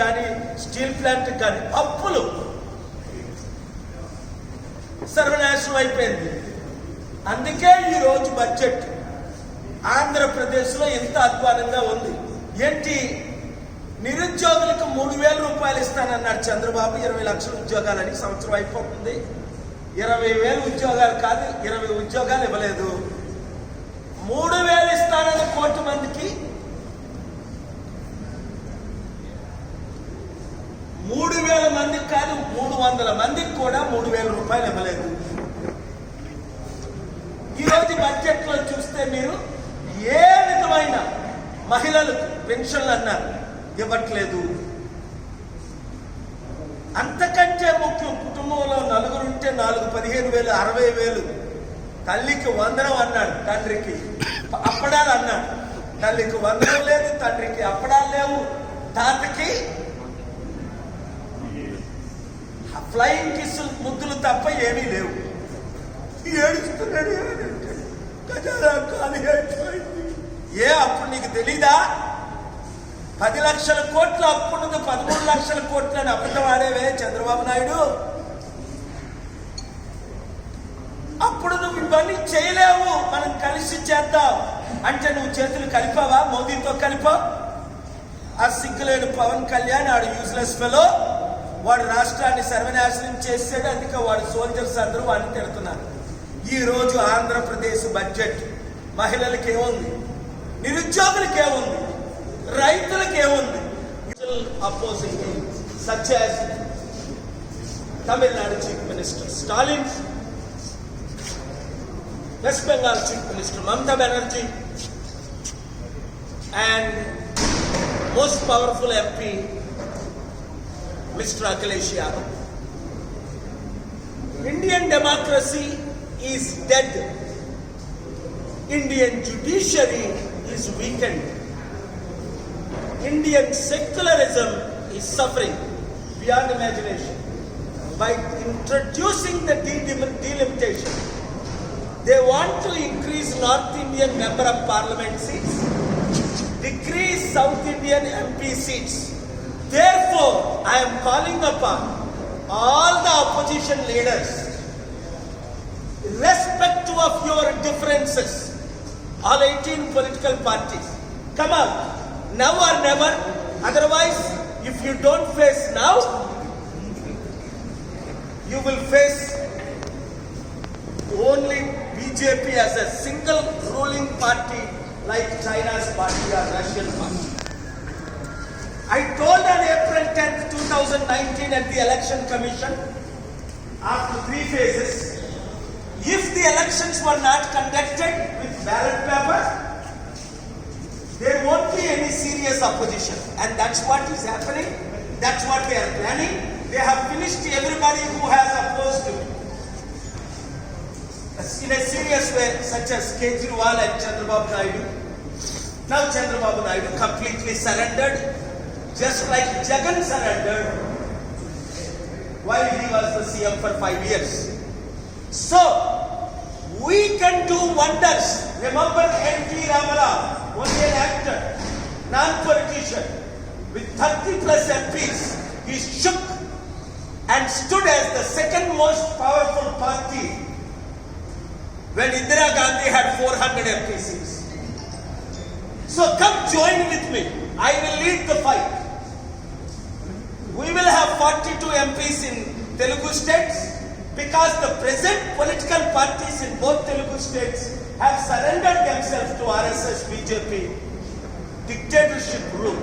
కానీ steel plant కానీ అప్పులు సర్వనాశనం అయిపోయింది. అందుకే ఈరోజు బడ్జెట్ ఆంధ్రప్రదేశ్లో ఇంత అధ్వానంగా ఉంది. ఏంటి, నిరుద్యోగులకు 3,000 రూపాయలు ఇస్తానన్నాడు చంద్రబాబు. 20 లక్షల ఉద్యోగాలని సంవత్సరం అయిపోతుంది. 20,000 ఉద్యోగాలు కాదు, 20 ఉద్యోగాలు ఇవ్వలేదు. 3,000 ఇస్తానని 1 కోటి మందికి 3,000 మందికి కాదు 300 మందికి కూడా 3,000 రూపాయలు ఇవ్వలేదు. ఈరోజు బడ్జెట్ లో చూస్తే మీరు ఏ విధమైన మహిళలకు పెన్షన్లు అన్నారు, ఇవ్వట్లేదు. అంతకంటే ముఖ్యం, కుటుంబంలో 4 ఉంటే 4 15,000 60,000. తల్లికి వందనం అన్నాడు, తండ్రికి అప్పడాలు అన్నాడు. తల్లికి వందనం లేదు, తండ్రికి అప్పడాలు లేవు, తాతకి ఫ్లయింగ్ కిస్ ముద్దులు తప్ప ఏమీ లేవు. ఏడుస్తున్నాడు. ఏ అప్పుడు నీకు తెలీదా? 10 లక్షల కోట్ల అప్పుడుంది, 13 లక్షల కోట్లు అని అబద్ధం ఆడేవే చంద్రబాబు నాయుడు. అప్పుడు నువ్వు ఇవన్నీ చేయలేవు, మనం కలిసి చేద్దాం అంటే నువ్వు చేతులు కలిపావా? మోదీతో కలిపావు. ఆ సిగ్గులేని పవన్ కళ్యాణ్ ఆడు యూజ్లెస్ ఫెలో, వాడు రాష్ట్రాన్ని సర్వనాశనం చేసాడు. అందుకే వాడు సోల్జర్స్ అందరూ వాడిని తిడుతున్నారు. ఈ రోజు ఆంధ్రప్రదేశ్ బడ్జెట్ మహిళలకి ఏముంది, నిరుద్యోగులకి ఏముంది, రైతులకి ఏముంది? Opposing such as Tamil Nadu chief minister Stalin, west Bengal chief minister Mamata Banerjee, and most powerful MP Mr. Akhilesh Yadav. Indian democracy is dead. Indian judiciary is weakened. Indian secularism is suffering beyond imagination. By introducing the delimitation, they want to increase North Indian member of parliament seats, decrease South Indian MP seats. Therefore, I am calling upon all the opposition leaders, irrespective of your differences, all 18 political parties, come out now or never. Otherwise, if you don't face now, you will face only BJP as a single ruling party like China's party or Russian party. I told on April 10th, 2019 at the Election Commission, after 3 phases, if the elections were not conducted with ballot paper, there won't be any serious opposition. And that's what is happening. That's what they are planning. They have finished everybody who has opposed me in a serious way, such as Kejriwal and Chandrababu Naidu. Now Chandrababu Naidu completely surrendered, just like Jagan surrendered while he was the CM for 5 years. So, we can do wonders. Remember N.T. Ramarao, only an actor, non-politician, with 30 plus MPs, he shook and stood as the second most powerful party when Indira Gandhi had 400 MP seats. So come join with me. I will lead the fight. We will have 42 MPs in Telugu states because the present political parties in both Telugu states have surrendered themselves to RSS BJP dictatorship rule.